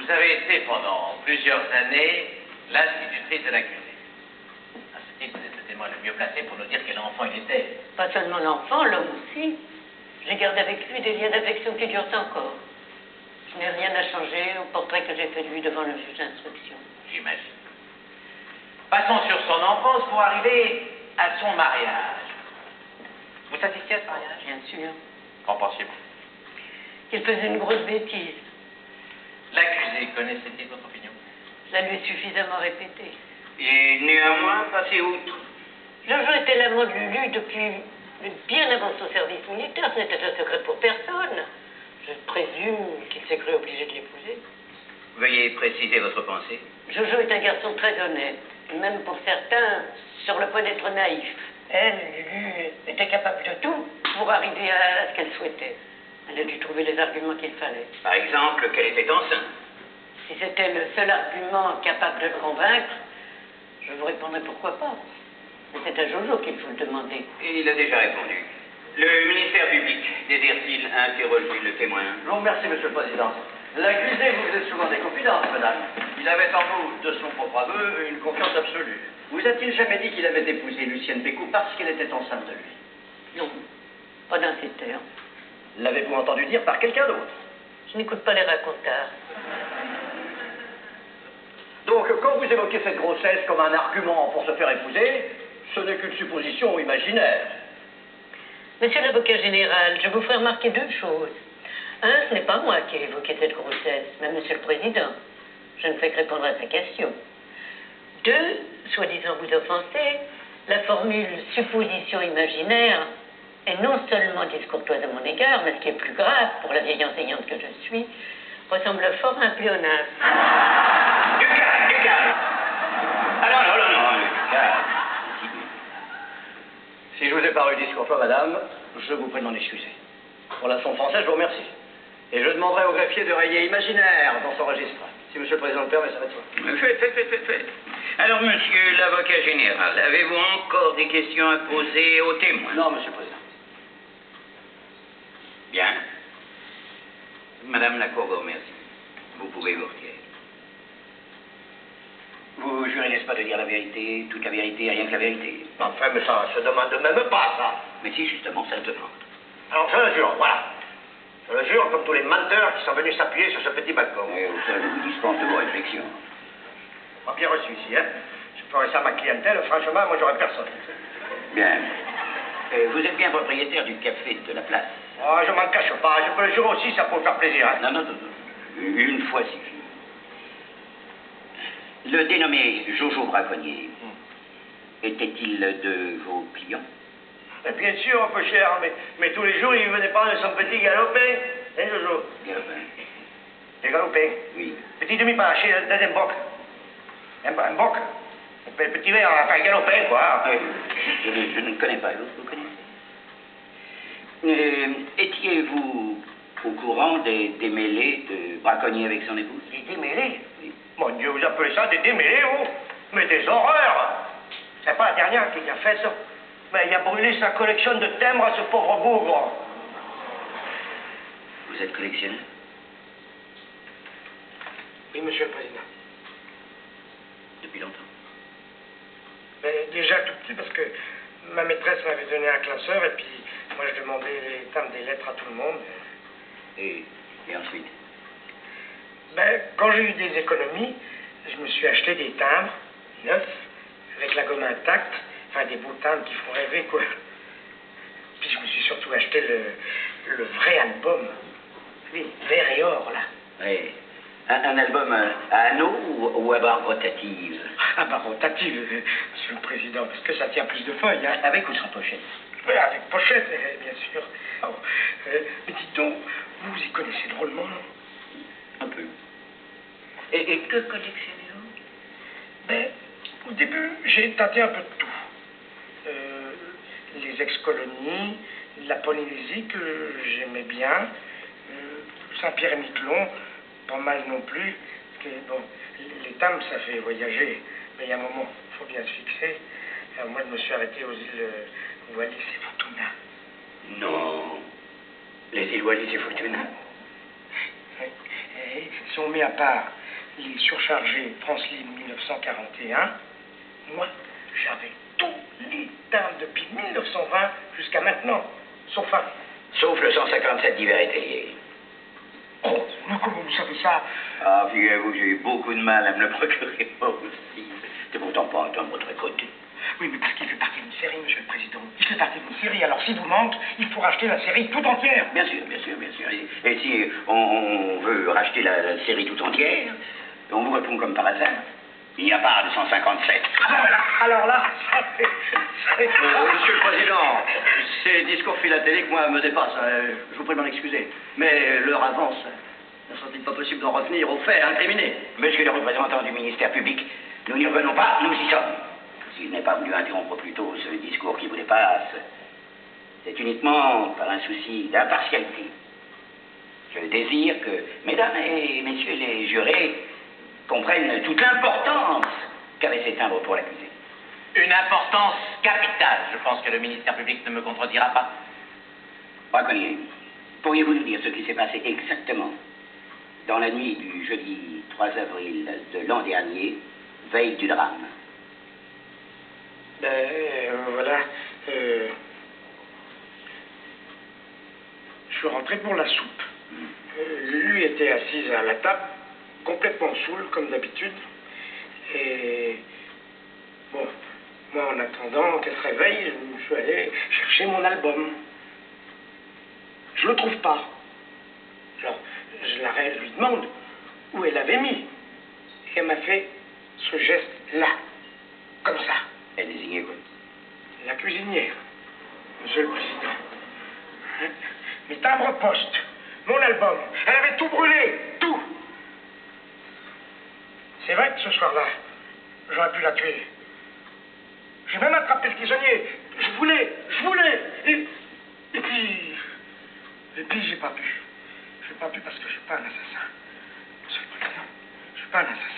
Vous avez été pendant plusieurs années l'institutrice de l'accusé. À ce titre, vous êtes le témoin le mieux placé pour nous dire quel enfant il était. Pas seulement l'enfant, l'homme aussi. J'ai gardé avec lui des liens d'affection qui durent encore. Je n'ai rien à changer au portrait que j'ai fait de lui devant le juge d'instruction. J'imagine. Passons sur son enfance pour arriver à son mariage. Vous assistiez à ce mariage? Bien sûr. Qu'en pensiez-vous? Qu'il faisait une grosse bêtise. L'accusé connaissait-il votre opinion? Je la lui ai suffisamment répétée. Et néanmoins, passez outre. Jojo était l'amant de Lulu depuis bien avant son service militaire. Ce n'était un secret pour personne. Je présume qu'il s'est cru obligé de l'épouser. Veuillez préciser votre pensée. Jojo est un garçon très honnête, même pour certains, sur le point d'être naïf. Elle, Lulu, était capable de tout pour arriver à ce qu'elle souhaitait. Elle a dû trouver les arguments qu'il fallait. Par exemple, qu'elle était enceinte. Si c'était le seul argument capable de le convaincre, je vous répondrais pourquoi pas. Mais c'est à Jojo qu'il faut le demander. Et il a déjà répondu. Le ministère public désire-t-il interroger le témoin? Je vous remercie, Monsieur le Président. L'accusé vous faisait souvent des confidences, madame. Il avait en vous, de son propre aveu, une confiance absolue. Vous a-t-il jamais dit qu'il avait épousé Lucienne Pécou parce qu'elle était enceinte de lui? Non, pas dans ces termes. L'avez-vous entendu dire par quelqu'un d'autre? Je n'écoute pas les racontars. Donc, quand vous évoquez cette grossesse comme un argument pour se faire épouser, ce n'est qu'une supposition imaginaire. Monsieur l'avocat général, je vous ferai remarquer deux choses. Un, ce n'est pas moi qui ai évoqué cette grossesse, mais Monsieur le Président. Je ne fais que répondre à sa question. Deux, soi-disant vous offenser, la formule supposition imaginaire est non seulement discourtoise à mon égard, mais ce qui est plus grave pour la vieille enseignante que je suis, ressemble fort à un pléonasme. Du calme, du calme. Ah non, du calme. Si je vous ai paru discourtois, madame, je vous prie de m'en excuser. Pour la leçon de français, je vous remercie. Et je demanderai au greffier de rayer imaginaire dans son registre. Si Monsieur le Président le permet, ça va de soi. Faites. Alors, Monsieur l'avocat général, avez-vous encore des questions à poser aux témoins? Non, Monsieur le Président. Bien. Madame la Cour vous remercie. Vous pouvez vous retirer. Vous jurez, n'est-ce pas, de dire la vérité, toute la vérité, rien que la vérité? Enfin, mais ça se demande même pas, ça. Mais si, justement, ça se demande. Alors, je le jure, voilà. Je le jure, comme tous les menteurs qui sont venus s'appuyer sur ce petit balcon. Et ça, je vous dispense de vos réflexions. Pas bien reçu ici, hein. Je ferais ça à ma clientèle, franchement, moi, j'aurais personne. Bien. Vous êtes bien propriétaire du café de la place? Oh, je m'en cache pas. Je peux le jurer aussi, ça peut vous faire plaisir, hein. Non. Une fois suffit. Le dénommé Jojo Braconnier, était-il de vos clients? Bien sûr, un peu cher, mais tous les jours, il venait pas de son petit galopin. Hein, Jojo? Galopin. Des galopins? Oui. Petit demi-paché, dans un boc. Un boc. Un petit verre, enfin, galopin, quoi. Je ne connais pas. Vous connaissez? Étiez-vous au courant des démêlés de Braconnier avec son épouse? Des démêlés? Oui. Mon Dieu, vous appelez ça des démêlés, vous? Mais des horreurs! C'est pas la dernière qui a fait ça. Mais il a brûlé sa collection de timbres à ce pauvre bougre. Vous êtes collectionneur? Oui, Monsieur le Président. Depuis longtemps? Déjà tout petit, parce que ma maîtresse m'avait donné un classeur, et puis moi je demandais les timbres des lettres à tout le monde. Et ensuite? Quand j'ai eu des économies, je me suis acheté des timbres neufs, avec la gomme intacte, enfin des beaux timbres qui font rêver, quoi. Puis je me suis surtout acheté le vrai album. Oui, vert et or, là. Oui. Un album à anneaux ou à barre rotative? À barre rotative, Monsieur le Président, parce que ça tient plus de feuilles, hein. Avec ou sans pochette? Oui, avec pochette, bien sûr. Alors, mais dites donc, vous y connaissez drôlement, non? Un peu. Et que collectionnez-vous? Au début, j'ai tâté un peu de tout. Les ex-colonies, la Polynésie que j'aimais bien, Saint-Pierre et Miquelon, pas mal non plus. Parce que, bon, les timbres, ça fait voyager, mais il y a un moment, il faut bien se fixer. Alors moi, je me suis arrêté aux îles Wallis et Futuna. Non. Les îles Wallis et Futuna? Oui. si on met à part les surchargés Translim 1941, moi, j'avais tous les timbres depuis 1920 jusqu'à maintenant, sauf un. Sauf le 157 d'hiver et Tellier. Oh, mais comment vous savez ça? Ah, figurez-vous que j'ai eu beaucoup de mal à me le procurer moi aussi. C'est pourtant pas un timbre très coté. Oui, mais parce qu'il fait partie d'une série, monsieur le président. Il fait partie d'une série, alors s'il vous manque, il faut racheter la série tout entière. Bien sûr, bien sûr, bien sûr. Et si on veut racheter la série tout entière, on vous répond comme par hasard. Il n'y a pas de 157. Alors là, ça fait... Monsieur le Président, ces discours philatéliques, moi, me dépassent. Je vous prie de m'en excuser. Mais l'heure avance. Ne serait-il pas possible d'en revenir aux faits incriminés? Monsieur le représentant du ministère public, nous n'y revenons pas, nous y sommes. S'il n'est pas voulu interrompre plus tôt ce discours qui vous dépasse, c'est uniquement par un souci d'impartialité. Je désire que, mesdames et messieurs les jurés, comprennent toute l'importance qu'avait ces timbres pour l'accusé. Une importance capitale. Je pense que le ministère public ne me contredira pas. Braconnier, pourriez-vous nous dire ce qui s'est passé exactement dans la nuit du jeudi 3 avril de l'an dernier, veille du drame? Voilà. Je suis rentré pour la soupe. Lulu était assise à la table, complètement saoule, comme d'habitude. Et... bon, moi, en attendant qu'elle se réveille, je suis allé chercher mon album. Je le trouve pas. Alors, je l'arrête, je lui demande où elle avait mis. Et elle m'a fait ce geste-là, comme ça. Elle désignait quoi? La cuisinière, monsieur le président. Mes timbres poste, mon album, elle avait tout brûlé, tout. C'est vrai que ce soir-là, j'aurais pu la tuer. J'ai même attrapé le tisonnier. Je voulais. Et puis j'ai pas pu. J'ai pas pu parce que je suis pas un assassin. Monsieur le président, je suis pas un assassin.